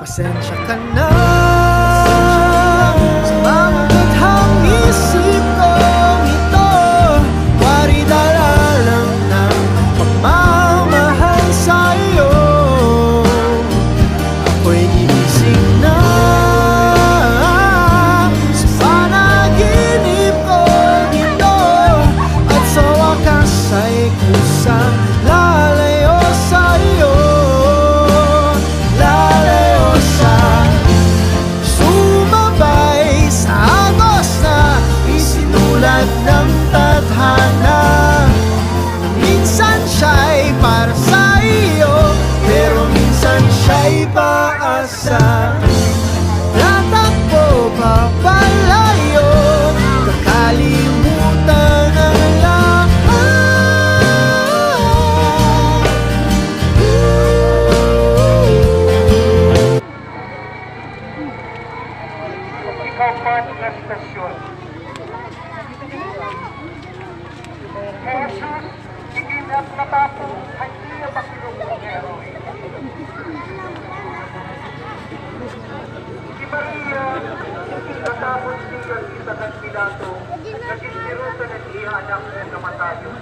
Pasensya ka na sa mga baghang isip kong ito. Wari dala lang ng pagmamahal sa'yo. Ako'y gigising na sa panaginip kong ito, at sa wakas ay kusang lalayo sa'yo. Ng tadhana, minsan siya'y para sa iyo, pero minsan siya'y paasa. Tatakbo papalayo, kakalimutan ang lahat. Ikaw pa ng estasyon. Jesus, higit at natapos ay siya pakilong heroe. Si Maria, higit natapos siya sa kandidato, naging sirusa ng iya anak ng kamatayon.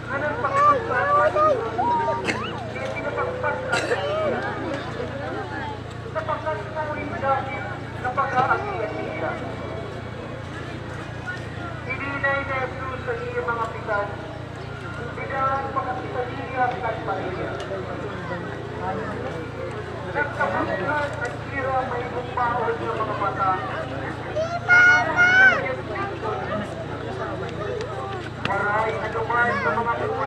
Anong pakipagpapalito